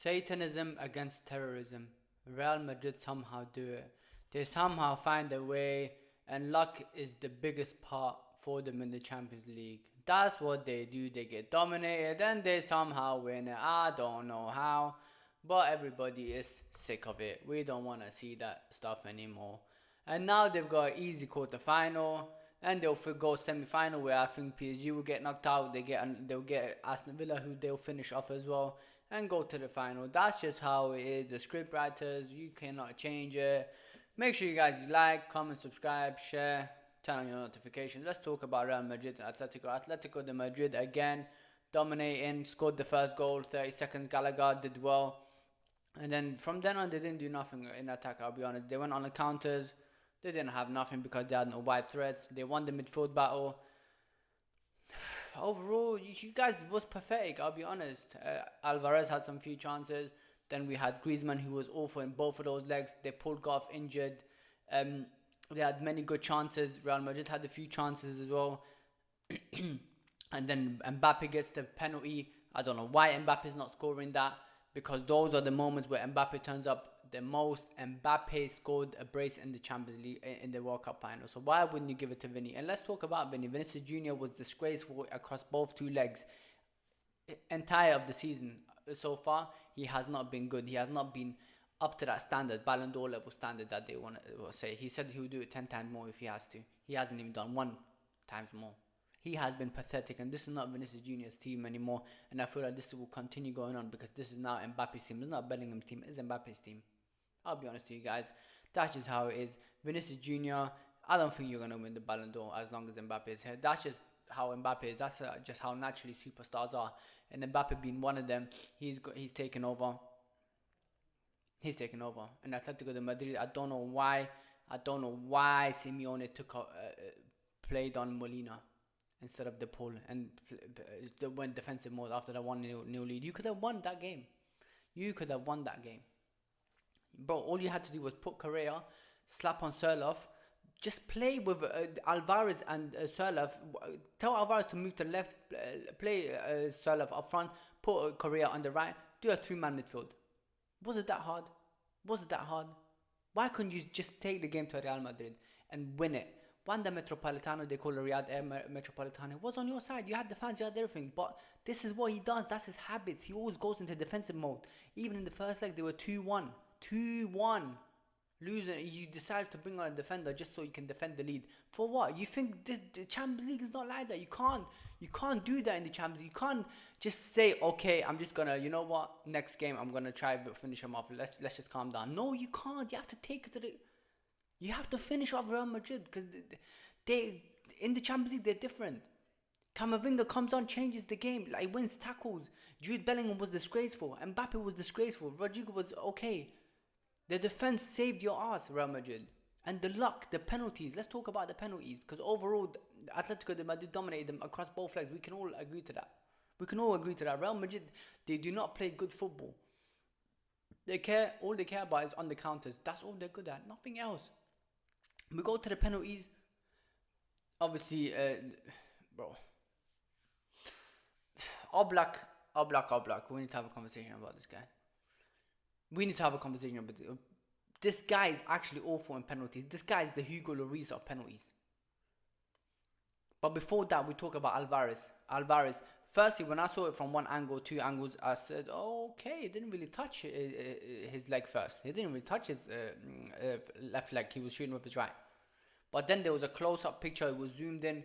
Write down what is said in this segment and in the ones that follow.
Satanism against terrorism. Real Madrid somehow do it. They somehow find a way, and luck is the biggest part for them in the Champions League. That's what they do. They get dominated and they somehow win it. I don't know how, but everybody is sick of it. We don't want to see that stuff anymore. And now they've got an easy quarter final, and they'll go semi final where I think PSG will get knocked out. They'll get Aston Villa, who they'll finish off as well, and go to the final. That's just how it is. The script writers, you cannot change it. Make sure you guys like, comment, subscribe, share, turn on your notifications. Let's talk about Real Madrid and Atletico. Atletico de Madrid again, dominating, scored the first goal, 30 seconds. Gallagher did well. And then from then on, they didn't do nothing in attack, I'll be honest. They went on the counters. They didn't have nothing because they had no wide threats. They won the midfield battle. Overall, you guys was pathetic, I'll be honest. Alvarez had some few chances. Then we had Griezmann, who was awful in both of those legs. They pulled off injured. They had many good chances. Real Madrid had a few chances as well. And then Mbappe gets the penalty. I don't know why Mbappe's not scoring that, because those are the moments where Mbappe turns up the most. Mbappe scored a brace in the Champions League, in the World Cup final. So why wouldn't you give it to Vinny? And let's talk about Vinny. Vinicius Jr. was disgraceful across both two legs. Entire of the season so far, he has not been good. He has not been up to that standard, Ballon d'Or level standard that they want to say. He said he would do it 10 times more if he has to. He hasn't even done 1 times more. He has been pathetic, and this is not Vinicius Jr.'s team anymore. And I feel like this will continue going on because this is now Mbappe's team. It's not Bellingham's team, it's Mbappe's team. I'll be honest with you guys. That's just how it is. Vinicius Jr., I don't think you're going to win the Ballon d'Or as long as Mbappe is here. That's just how Mbappe is. That's just how naturally superstars are. And Mbappe being one of them, he's taken over. He's taken over. And Atletico de Madrid, I don't know why Simeone played on Molina instead of De Paul and went defensive mode after that 1-0 lead. You could have won that game. Bro, all you had to do was put Correa, slap on Serloff, just play with Alvarez and Serloff. Tell Alvarez to move to the left, play Serloff up front, put Correa on the right, do a 3-man midfield. Was it that hard? Why couldn't you just take the game to Real Madrid and win it? Wanda Metropolitano, they call it Riyadh Air Metropolitano, was on your side. You had the fans, you had everything. But this is what he does. That's his habits. He always goes into defensive mode. Even in the first leg, they were 2-1. 2-1. Losing, you decided to bring on a defender just so you can defend the lead. For what? You think the Champions League is not like that? You can't do that in the Champions League. You can't just say, okay, I'm just gonna, you know what? Next game, I'm gonna try to finish him off. Let's just calm down. No, you can't. You have to take it to the. You have to finish off Real Madrid because they in the Champions League they're different. Camavinga comes on, changes the game, like wins tackles. Jude Bellingham was disgraceful. Mbappe was disgraceful. Rodrigo was okay. The defense saved your ass, Real Madrid. And the luck, the penalties. Let's talk about the penalties, because overall, Atletico de Madrid dominated them across both legs. We can all agree to that. Real Madrid, they do not play good football. All they care about is on the counters. That's all they're good at. Nothing else. We go to the penalties. Obviously, bro. Oblak. We need to have a conversation about this guy. This guy is actually awful in penalties. This guy is the Hugo Lloris of penalties. But before that, we talk about Alvarez. Firstly, when I saw it from one angle, 2 angles, I said, okay, he didn't really touch his leg first. He didn't really touch his left leg. He was shooting with his right. But then there was a close-up picture. It was zoomed in.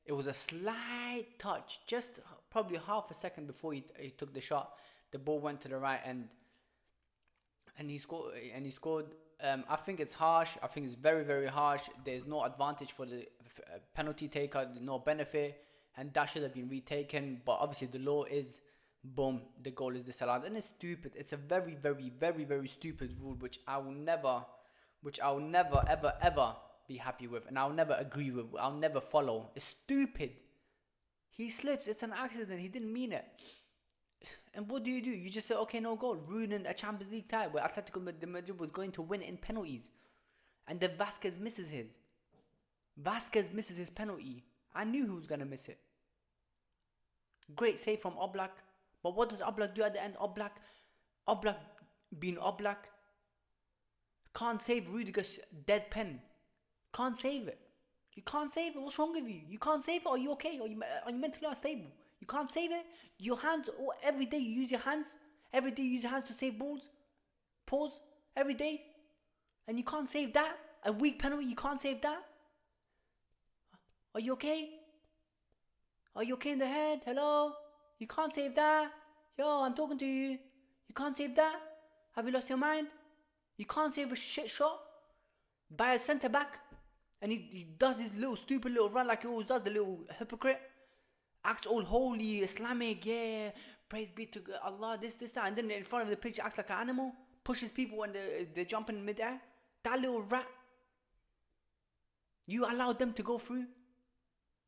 It was a slight touch, just probably half a second before he took the shot. The ball went to the right and he scored. I think it's harsh. I think it's very, very harsh. There's no advantage for the penalty taker, no benefit, and that should have been retaken. But obviously the law is, boom, the goal is disallowed, and it's stupid. It's a very, very, very, very stupid rule, which I will never, ever be happy with, and I'll never agree with. I'll never follow. It's stupid. He slips. It's an accident. He didn't mean it. And what do? You just say, okay, no goal, ruining a Champions League tie where Atletico de Madrid was going to win in penalties. And then Vasquez misses his penalty. I knew he was going to miss it. Great save from Oblak. But what does Oblak do at the end? Oblak Oblak being Oblak. Can't save Rudiger's dead pen. Can't save it. You can't save it. What's wrong with you? You can't save it. Are you okay? Are you mentally unstable? You can't save it. Your hands. Every day you use your hands. Every day you use your hands to save balls. Pause. Every day. And you can't save that. A weak penalty. You can't save that. Are you okay? Are you okay in the head? Hello? You can't save that. Yo, I'm talking to you. You can't save that. Have you lost your mind? You can't save a shit shot by a centre back. And he does this little stupid little run like he always does, the little hypocrite. Acts all holy, Islamic, yeah, praise be to Allah, this, that. And then in front of the pitch acts like an animal. Pushes people when they're jumping in mid-air. That little rat. You allowed them to go through.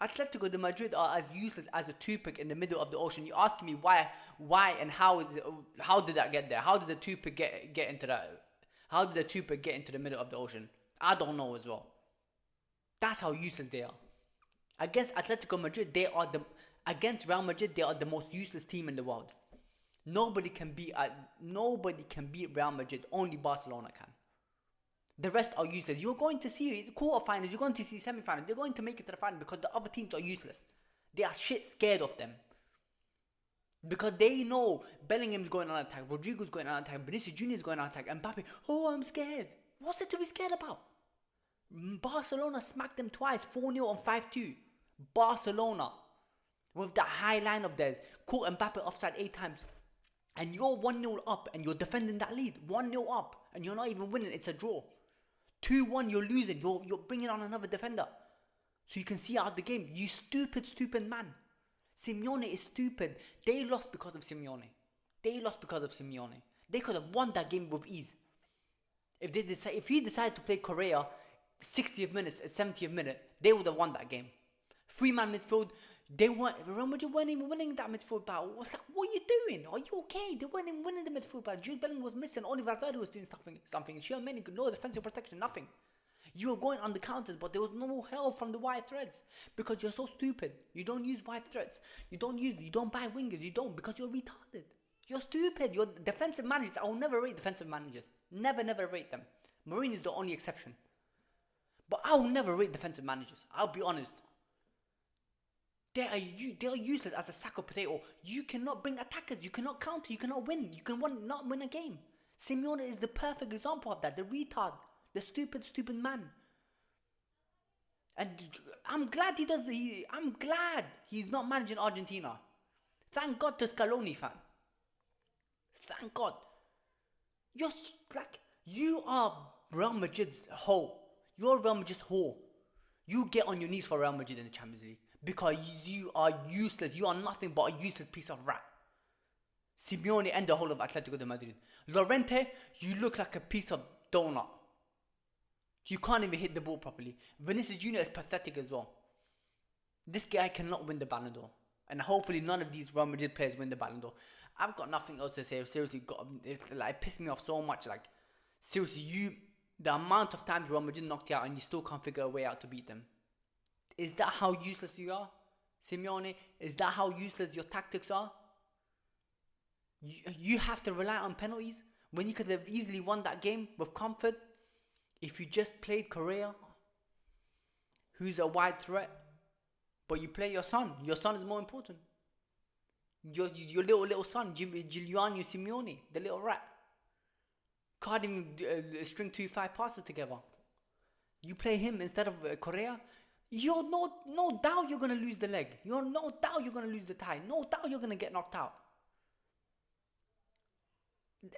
Atletico de Madrid are as useless as a toothpick in the middle of the ocean. You asking me why and how did that get there? How did the toothpick get into that? How did the toothpick get into the middle of the ocean? I don't know as well. That's how useless they are. Against Atletico Madrid, against Real Madrid, they are the most useless team in the world. Nobody can beat Real Madrid. Only Barcelona can. The rest are useless. You're going to see quarterfinals. You're going to see semi-finals. They're going to make it to the final because the other teams are useless. They are shit scared of them. Because they know Bellingham's going on attack, Rodrigo's going on attack, Vinicius Jr. is going on attack, and Mbappe, oh, I'm scared. What's there to be scared about? Barcelona smacked them twice, 4-0 and 5-2. Barcelona, with that high line of theirs, caught Mbappe offside 8 times. And you're 1-0 up and you're defending that lead. 1-0 up and you're not even winning, it's a draw. 2-1, you're losing, you're bringing on another defender. So you can see out the game. You stupid man. Simeone is stupid. They lost because of Simeone. They could have won that game with ease. If he decided to play Correa 60th minute, 70th minute, they would have won that game. 3-man midfield, Real Madrid weren't even winning that midfield battle. What are you doing? Are you okay? They weren't even winning the midfield battle. Jude Bellingham was missing. Only Valverde was doing something. Tchouaméni, no defensive protection, nothing. You were going on the counters, but there was no help from the wide threads because you're so stupid. You don't use wide threads. You don't buy wingers. You don't because you're retarded. You're stupid. You're defensive managers. I will never rate defensive managers. Never rate them. Mourinho is the only exception. But I will never rate defensive managers. I'll be honest. They are useless as a sack of potato. You cannot bring attackers. You cannot counter. You cannot win. You can not win a game. Simeone is the perfect example of that. The retard. The stupid man. And I'm glad I'm glad he's not managing Argentina. Thank God to Scaloni, fan. Thank God. You are Real Madrid's whore. You're Real Madrid's whore. You get on your knees for Real Madrid in the Champions League. Because you are useless. You are nothing but a useless piece of rat. Simeone and the whole of Atletico de Madrid. Llorente, you look like a piece of donut. You can't even hit the ball properly. Vinicius Jr. is pathetic as well. This guy cannot win the Ballon d'Or. And hopefully none of these Real Madrid players win the Ballon d'Or. I've got nothing else to say. Seriously, it pissed me off so much. Seriously, the amount of times Real Madrid knocked you out and you still can't figure a way out to beat them. Is that how useless you are, Simeone? Is that how useless your tactics are? You have to rely on penalties when you could have easily won that game with comfort if you just played Correa, who's a wide threat, but you play your son. Your son is more important. Your little son, Giuliano Simeone, the little rat. Can't even string 2-5 passes together. You play him instead of Correa. You're no doubt you're going to lose the leg. You're no doubt you're going to lose the tie. No doubt you're going to get knocked out.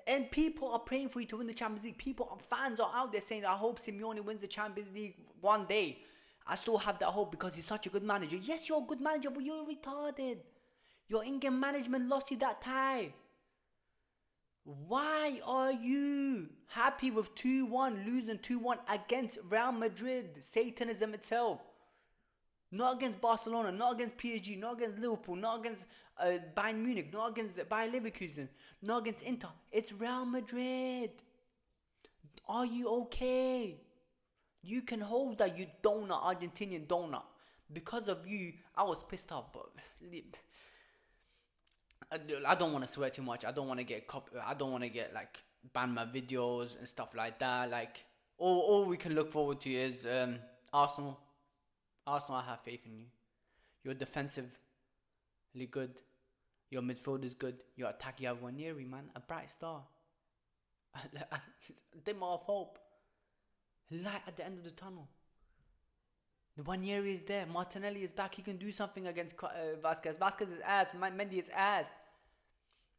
And people are praying for you to win the Champions League. Fans are out there saying, I hope Simeone wins the Champions League one day. I still have that hope because he's such a good manager. Yes, you're a good manager, but you're retarded. Your in-game management lost you that tie. Why are you happy with 2-1, losing 2-1 against Real Madrid? Satanism itself. Not against Barcelona, not against PSG, not against Liverpool, not against Bayern Munich, not against Bayer Leverkusen, not against Inter. It's Real Madrid. Are you okay? You can hold that, you donut, Argentinian donut. Because of you, I was pissed off. But I don't want to swear too much. I don't want to get I don't want to get like ban my videos and stuff like that. Like all we can look forward to is Arsenal. Arsenal, I have faith in you. You're defensively good. Your midfield is good. Your attack, you have Waneri, man, a bright star, a dimmer of hope, light at the end of the tunnel. The Waneri is there. Martinelli is back. He can do something against Vasquez. Vasquez is ass. Mendy is ass.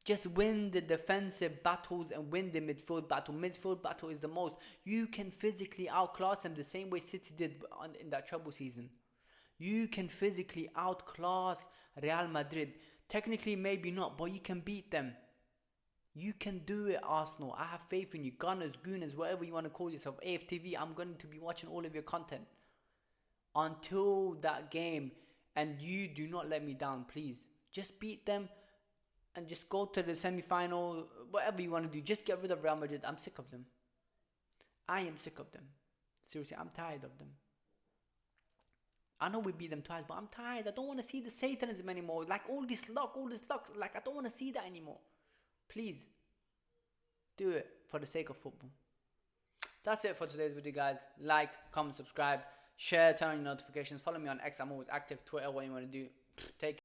Just win the defensive battles and win the midfield battle. Midfield battle is the most. You can physically outclass them the same way City did in that treble season. You can physically outclass Real Madrid. Technically, maybe not, but you can beat them. You can do it, Arsenal. I have faith in you. Gunners, Gooners, whatever you want to call yourself. AFTV, I'm going to be watching all of your content until that game. And you do not let me down, please. Just beat them and just go to the semi-final. Whatever you want to do. Just get rid of Real Madrid. I'm sick of them. I am sick of them. Seriously, I'm tired of them. I know we beat them twice, but I'm tired. I don't want to see the Satanism anymore. Like all this luck. Like I don't want to see that anymore. Please, do it for the sake of football. That's it for today's video, guys. Like, comment, subscribe, share, turn on your notifications. Follow me on X. I'm always active. Twitter, what you want to do. Take care.